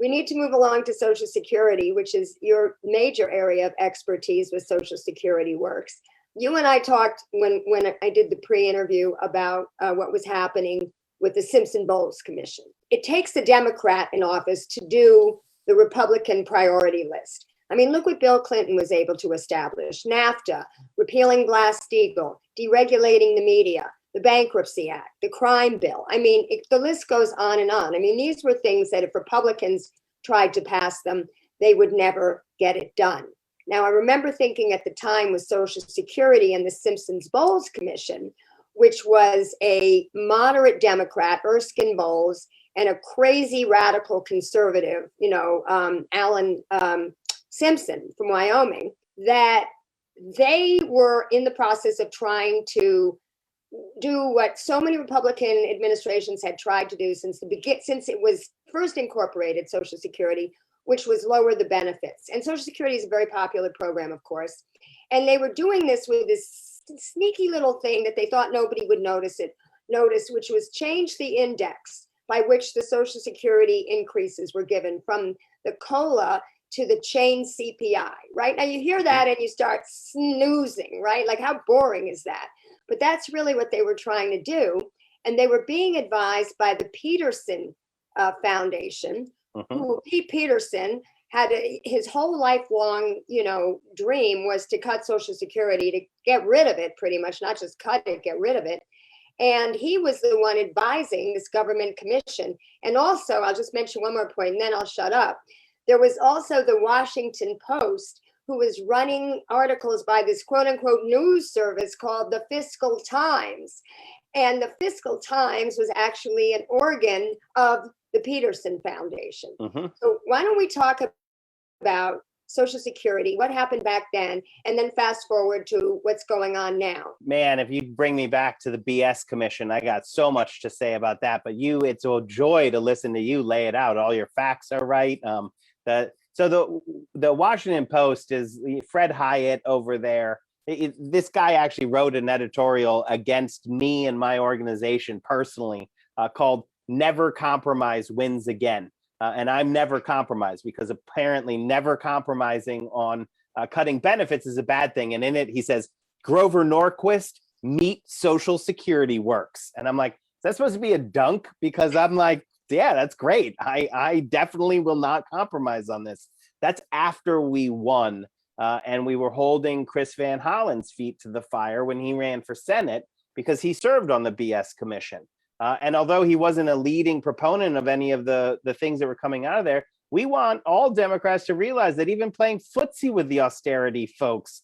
we need to move along to Social Security, which is your major area of expertise with Social Security works. You and I talked when I did the pre-interview about what was happening with the Simpson-Bowles Commission. It takes a Democrat in office to do the Republican priority list. I mean, look what Bill Clinton was able to establish: NAFTA, repealing Glass-Steagall, deregulating the media, the Bankruptcy Act, the crime bill. I mean, the list goes on and on. I mean, these were things that if Republicans tried to pass them, they would never get it done. Now, I remember thinking at the time with Social Security and the Simpson-Bowles Commission, which was a moderate Democrat, Erskine Bowles, and a crazy radical conservative, Alan Simpson from Wyoming, that they were in the process of trying to do what so many Republican administrations had tried to do since it was first incorporated, Social Security, which was lower the benefits. And Social Security is a very popular program, of course. And they were doing this with this sneaky little thing that they thought nobody would notice, which was change the index by which the Social Security increases were given from the COLA to the chain CPI, right? Now you hear that and you start snoozing, right? Like, how boring is that? But that's really what they were trying to do. And they were being advised by the Peterson Foundation, who Pete Peterson had his whole lifelong, dream was to cut Social Security, to get rid of it pretty much, not just cut it, get rid of it. And he was the one advising this government commission. And also, I'll just mention one more point and then I'll shut up. There was also the Washington Post, who was running articles by this quote unquote news service called the Fiscal Times. And the Fiscal Times was actually an organ of the Peterson Foundation. So why don't we talk about Social Security, what happened back then, and then fast forward to what's going on now. Man, if you bring me back to the BS Commission, I got so much to say about that. But it's a joy to listen to you lay it out. All your facts are right. So the Washington Post is Fred Hyatt over there. This guy actually wrote an editorial against me and my organization personally called "Never Compromise Wins Again." And I'm never compromised, because apparently never compromising on cutting benefits is a bad thing. And in it, he says, Grover Norquist, meet Social Security works. And I'm like, is that supposed to be a dunk? Because I'm like, yeah, that's great. I definitely will not compromise on this. That's after we won. And we were holding Chris Van Hollen's feet to the fire when he ran for Senate, because he served on the BS Commission. And although he wasn't a leading proponent of any of the things that were coming out of there, we want all Democrats to realize that even playing footsie with the austerity folks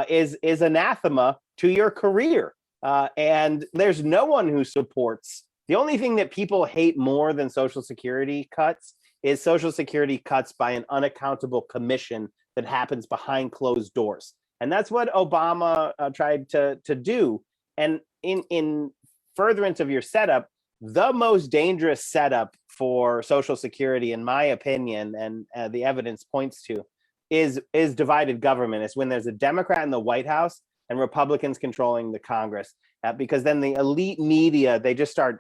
is anathema to your career. And there's no one who supports. The only thing that people hate more than Social Security cuts is Social Security cuts by an unaccountable commission that happens behind closed doors. And that's what Obama tried to do. And in furtherance of your setup, the most dangerous setup for Social Security, in my opinion, and the evidence points to, is divided government. It's when there's a Democrat in the White House and Republicans controlling the Congress, because then the elite media, they just start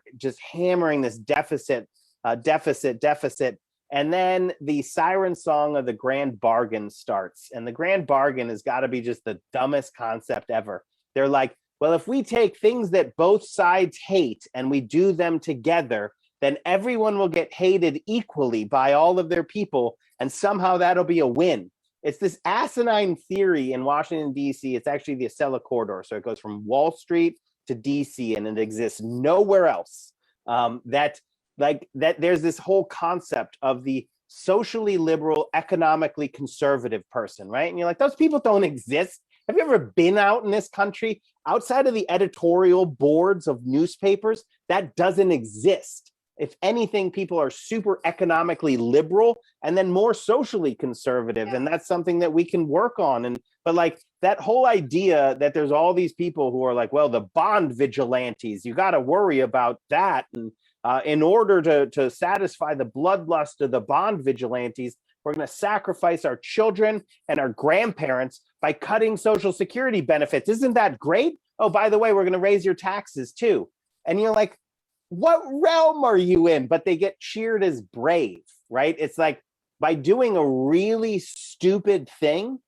hammering this deficit. And then the siren song of the grand bargain starts. And the grand bargain has got to be just the dumbest concept ever. They're like, well, if we take things that both sides hate and we do them together, then everyone will get hated equally by all of their people, and somehow that'll be a win. It's this asinine theory in Washington, D.C. It's actually the Acela corridor. So it goes from Wall Street to D.C. and it exists nowhere else. That there's this whole concept of the socially liberal, economically conservative person, right? And you're like, those people don't exist. Have you ever been out in this country? Outside of the editorial boards of newspapers, that doesn't exist. If anything, people are super economically liberal and then more socially conservative. Yeah. And that's something that we can work on. But like that whole idea that there's all these people who are like, well, the bond vigilantes, you got to worry about that. And in order to satisfy the bloodlust of the bond vigilantes, we're going to sacrifice our children and our grandparents by cutting Social Security benefits. Isn't that great? Oh, by the way, we're going to raise your taxes too. And you're like, what realm are you in? But they get cheered as brave, right? It's like by doing a really stupid thing,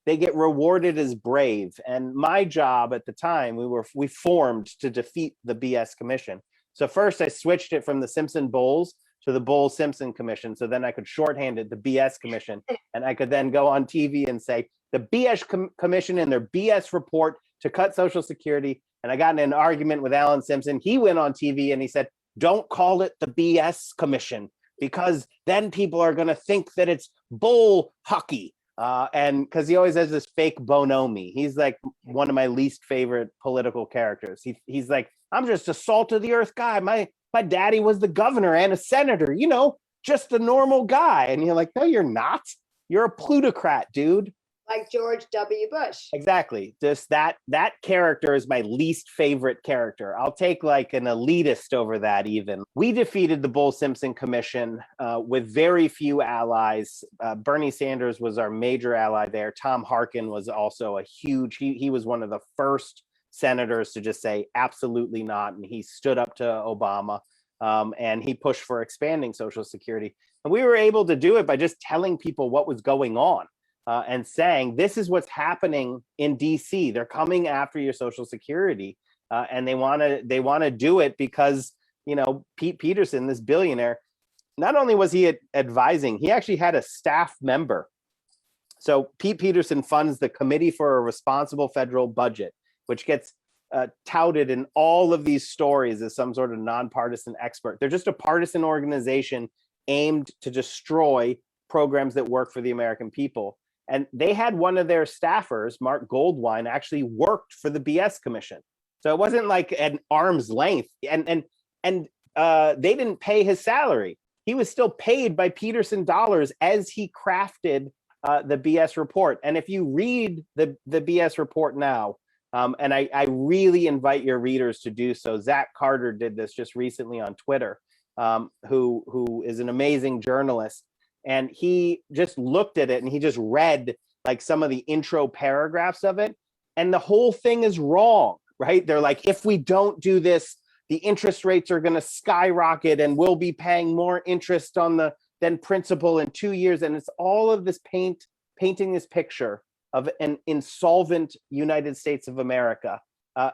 they get rewarded as brave. And my job at the time, we formed to defeat the BS Commission. So first I switched it from the Simpson Bowles to the Bowles Simpson Commission. So then I could shorthand it the BS Commission. And I could then go on TV and say the BS Commission and their BS report to cut Social Security. And I got in an argument with Alan Simpson. He went on TV and he said, don't call it the BS Commission, because then people are going to think that it's bull hockey. And because he always has this fake bonhomie. He's like one of my least favorite political characters. He's like, I'm just a salt of the earth guy. My daddy was the governor and a senator, just a normal guy. And you're like, no, you're not. You're a plutocrat, dude. Like George W. Bush. Exactly. Just that character is my least favorite character. I'll take like an elitist over that even. We defeated the Bowles Simpson Commission with very few allies. Bernie Sanders was our major ally there. Tom Harkin was also he was one of the first senators to just say absolutely not. And he stood up to Obama and he pushed for expanding Social Security. And we were able to do it by just telling people what was going on. And saying, this is what's happening in DC. They're coming after your Social Security, and they want to do it because Pete Peterson, this billionaire, not only was he advising, he actually had a staff member. So Pete Peterson funds the Committee for a Responsible Federal Budget, which gets touted in all of these stories as some sort of nonpartisan expert. They're just a partisan organization aimed to destroy programs that work for the American people. And they had one of their staffers, Mark Goldwine, actually worked for the BS Commission. So it wasn't like an arm's length. And they didn't pay his salary. He was still paid by Peterson dollars as he crafted the BS report. And if you read the BS report now, and I really invite your readers to do so. Zach Carter did this just recently on Twitter, who is an amazing journalist. And he just looked at it and he just read like some of the intro paragraphs of it. And the whole thing is wrong, right? They're like, if we don't do this, the interest rates are going to skyrocket and we'll be paying more interest than principal in 2 years. And it's all of this painting this picture of an insolvent United States of America.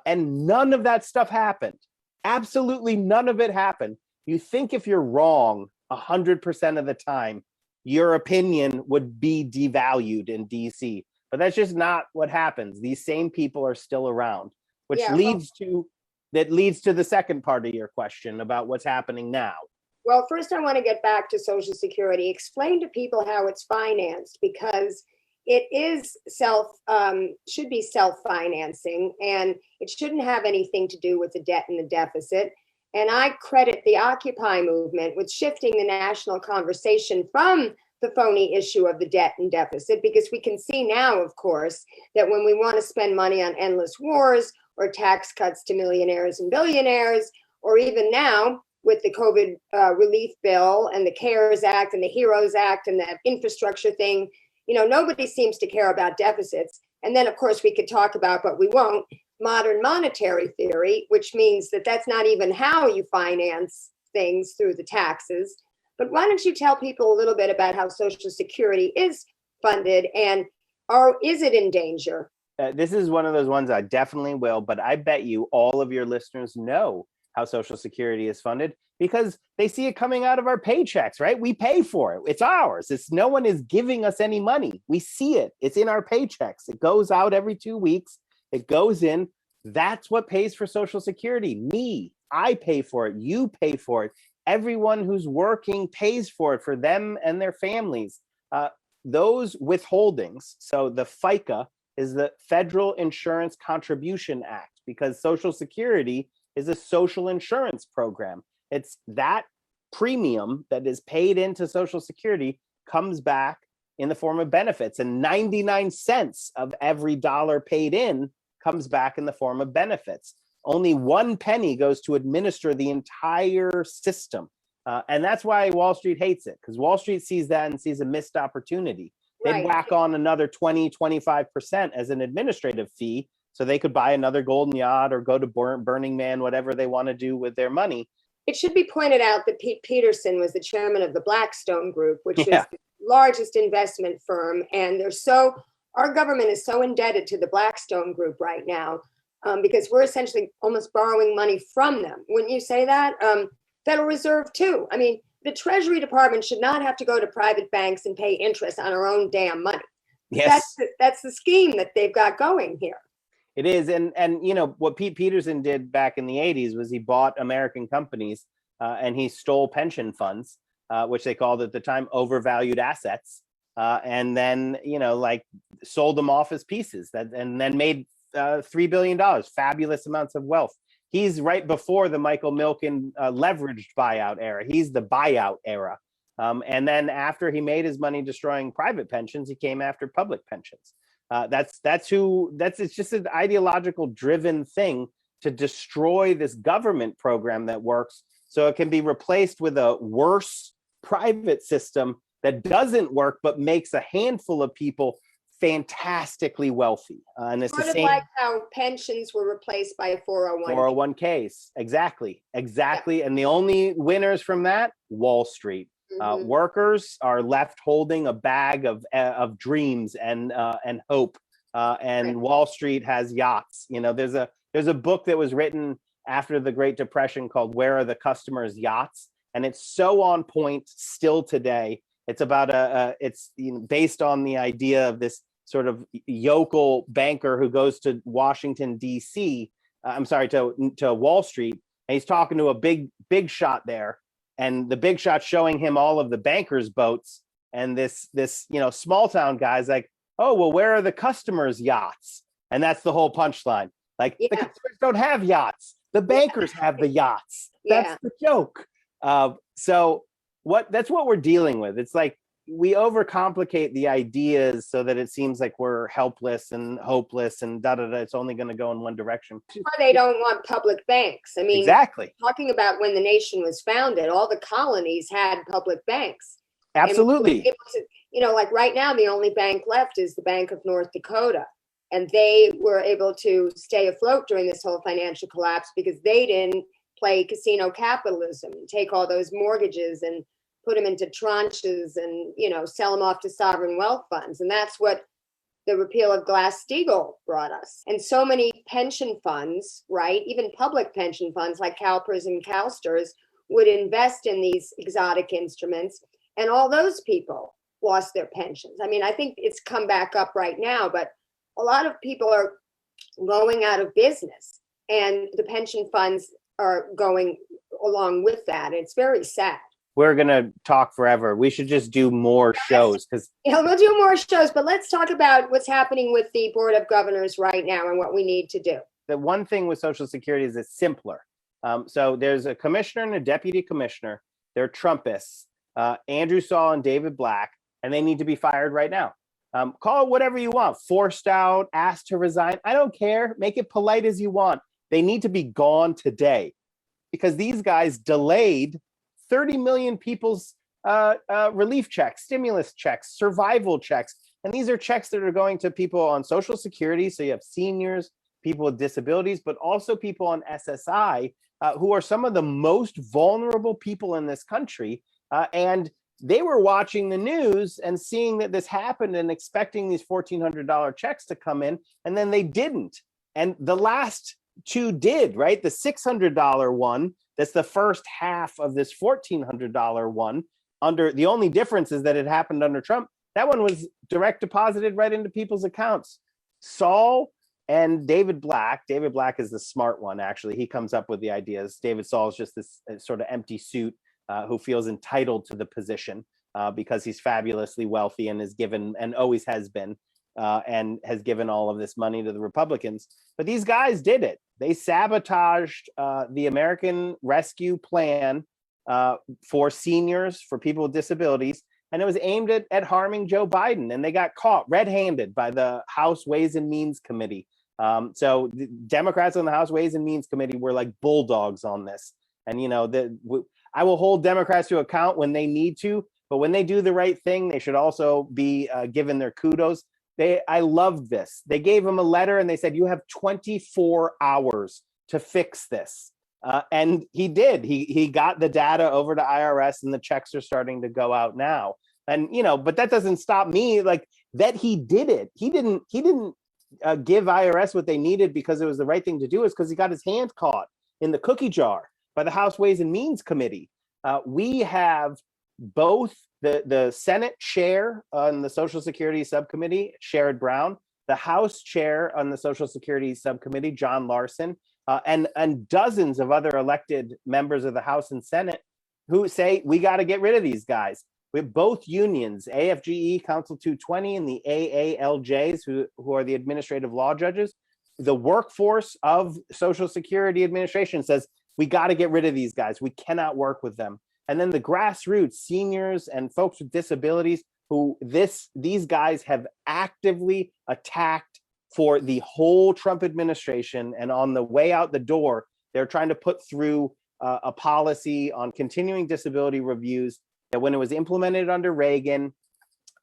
And none of that stuff happened. Absolutely none of it happened. You think if you're wrong 100% of the time, your opinion would be devalued in DC. But that's just not what happens. These same people are still around, which leads to the second part of your question about what's happening now. Well, first I want to get back to Social Security. Explain to people how it's financed, because it is should be self-financing, and it shouldn't have anything to do with the debt and the deficit. And I credit the Occupy movement with shifting the national conversation from the phony issue of the debt and deficit, because we can see now, of course, that when we want to spend money on endless wars or tax cuts to millionaires and billionaires, or even now with the COVID relief bill and the CARES Act and the HEROES Act and the infrastructure thing, nobody seems to care about deficits. And then, of course, we could talk about, but we won't, modern monetary theory, which means that that's not even how you finance things, through the taxes. But why don't you tell people a little bit about how Social Security is funded, and is it in danger? This is one of those ones I definitely will, but I bet you all of your listeners know how Social Security is funded because they see it coming out of our paychecks, right? We pay for it. It's ours. No one is giving us any money. We see it. It's in our paychecks. It goes out every 2 weeks. It goes in. That's what pays for Social Security. Me, I pay for it. You pay for it. Everyone who's working pays for it, for them and their families. Those withholdings, so the FICA is the Federal Insurance Contribution Act, because Social Security is a social insurance program. It's that premium that is paid into Social Security comes back in the form of benefits, and 99 cents of every dollar paid in comes back in the form of benefits. Only 1 penny goes to administer the entire system. And that's why Wall Street hates it, because Wall Street sees that and sees a missed opportunity. They'd whack on another 20, 25% as an administrative fee so they could buy another golden yacht or go to Burning Man, whatever they want to do with their money. It should be pointed out that Pete Peterson was the chairman of the Blackstone Group, which is largest investment firm, and our government is so indebted to the Blackstone Group right now, because we're essentially almost borrowing money from them. Wouldn't you say that? Federal Reserve too. I mean, the Treasury Department should not have to go to private banks and pay interest on our own damn money. Yes, That's the scheme that they've got going here. it is. And you know what Pete Peterson did back in the 80s was he bought American companies and he stole pension funds, which they called at the time overvalued assets, and then like sold them off as pieces and then made $3 billion, fabulous amounts of wealth. He's right before the Michael Milken leveraged buyout era. He's the buyout era. And then after he made his money destroying private pensions, he came after public pensions. It's just an ideological driven thing to destroy this government program that works so it can be replaced with a worse private system that doesn't work, but makes a handful of people fantastically wealthy. And it's sort the of same like how pensions were replaced by 401ks. Exactly. Yeah. And the only winners from that, Wall Street. Workers are left holding a bag of dreams and hope. And Wall Street has yachts. There's a book that was written after the Great Depression called "Where Are the Customers' Yachts?" And it's so on point still today. It's about it's based on the idea of this sort of yokel banker who goes to Washington D.C. To Wall Street, and he's talking to a big shot there, and the big shot showing him all of the bankers' boats, and this small town guy's like, oh well, where are the customers' yachts? And that's the whole punchline. Like the customers don't have yachts, the bankers have the yachts. That's the joke. That's what we're dealing with. It's like we overcomplicate the ideas so that it seems like we're helpless and hopeless and da-da-da. It's only going to go in one direction. That's why they don't want public banks. I mean, exactly. Talking about when the nation was founded, all the colonies had public banks. Absolutely. Like right now, the only bank left is the Bank of North Dakota. And they were able to stay afloat during this whole financial collapse because they didn't play casino capitalism and take all those mortgages and put them into tranches and, sell them off to sovereign wealth funds. And that's what the repeal of Glass-Steagall brought us. And so many pension funds, right, even public pension funds like CalPERS and CalSTRS would invest in these exotic instruments. And all those people lost their pensions. I mean, I think it's come back up right now, but a lot of people are going out of business and the pension funds are going along with that. It's very sad. We're going to talk forever. We should just do more shows because we'll do more shows, but let's talk about what's happening with the Board of Governors right now and what we need to do. The one thing with Social Security is it's simpler. So there's a commissioner and a deputy commissioner. They're Trumpists, Andrew Saul and David Black, and they need to be fired right now. Call it whatever you want, forced out, asked to resign. I don't care. Make it polite as you want. They need to be gone today because these guys delayed 30 million people's relief checks, stimulus checks, survival checks. And these are checks that are going to people on Social Security. So you have seniors, people with disabilities, but also people on SSI who are some of the most vulnerable people in this country. And they were watching the news and seeing that this happened and expecting these $1,400 checks to come in, and then they didn't. And the last two did, right? The $600 one, that's the first half of this $1,400 one. The only difference is that it happened under Trump. That one was direct deposited right into people's accounts. Saul and David Black is the smart one, actually. He comes up with the ideas. David Saul is just this sort of empty suit who feels entitled to the position because he's fabulously wealthy and is given, and always has been, and has given all of this money to the Republicans. But these guys did it. They sabotaged the American Rescue Plan for seniors, for people with disabilities, and it was aimed at harming Joe Biden. And they got caught red-handed by the House Ways and Means Committee. So the Democrats on the House Ways and Means Committee were like bulldogs on this. And, I will hold Democrats to account when they need to, but when they do the right thing, they should also be given their kudos. I loved this. They gave him a letter and they said, you have 24 hours to fix this. And he did. He got the data over to IRS and the checks are starting to go out now. And, but that doesn't stop me. Like, that he did it. He didn't give IRS what they needed because it was the right thing to do. Is because he got his hand caught in the cookie jar by the House Ways and Means Committee. We have both the Senate chair on the Social Security Subcommittee, Sherrod Brown, the House chair on the Social Security Subcommittee, John Larson, and dozens of other elected members of the House and Senate who say we got to get rid of these guys. We have both unions, AFGE Council 220 and the AALJs, who are the administrative law judges. The workforce of Social Security Administration says we got to get rid of these guys. We cannot work with them. And then the grassroots, seniors and folks with disabilities, who these guys have actively attacked for the whole Trump administration. And on the way out the door, they're trying to put through a policy on continuing disability reviews that, when it was implemented under Reagan,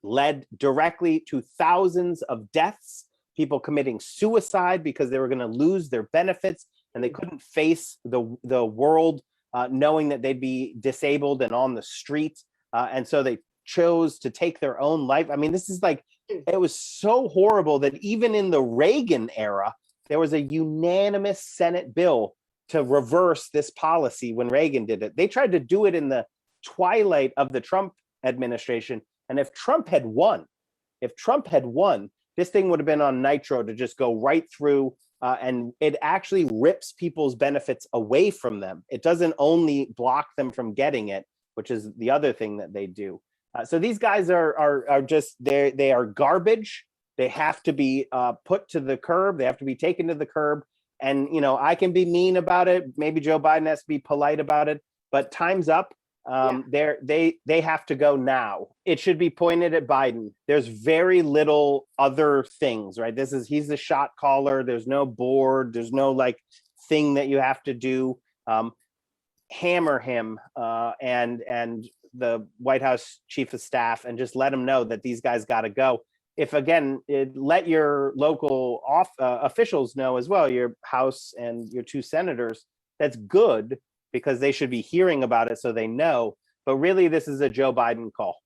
led directly to thousands of deaths, people committing suicide because they were going to lose their benefits and they couldn't face the world knowing that they'd be disabled and on the street. And so they chose to take their own life. I mean, this is like, it was so horrible that even in the Reagan era, there was a unanimous Senate bill to reverse this policy when Reagan did it. They tried to do it in the twilight of the Trump administration. And if Trump had won, this thing would have been on nitro to just go right through, and it actually rips people's benefits away from them. It doesn't only block them from getting it, which is the other thing that they do. So these guys are just, they are garbage. They have to be put to the curb. They have to be taken to the curb. And, I can be mean about it. Maybe Joe Biden has to be polite about it, but time's up. They have to go now. It should be pointed at Biden. There's very little other things, right? He's the shot caller. There's no board. There's no thing that you have to do. Hammer him and the White House chief of staff and just let him know that these guys got to go. If again, let your local officials know as well, your House and your two senators. That's good, because they should be hearing about it so they know. But really, this is a Joe Biden call.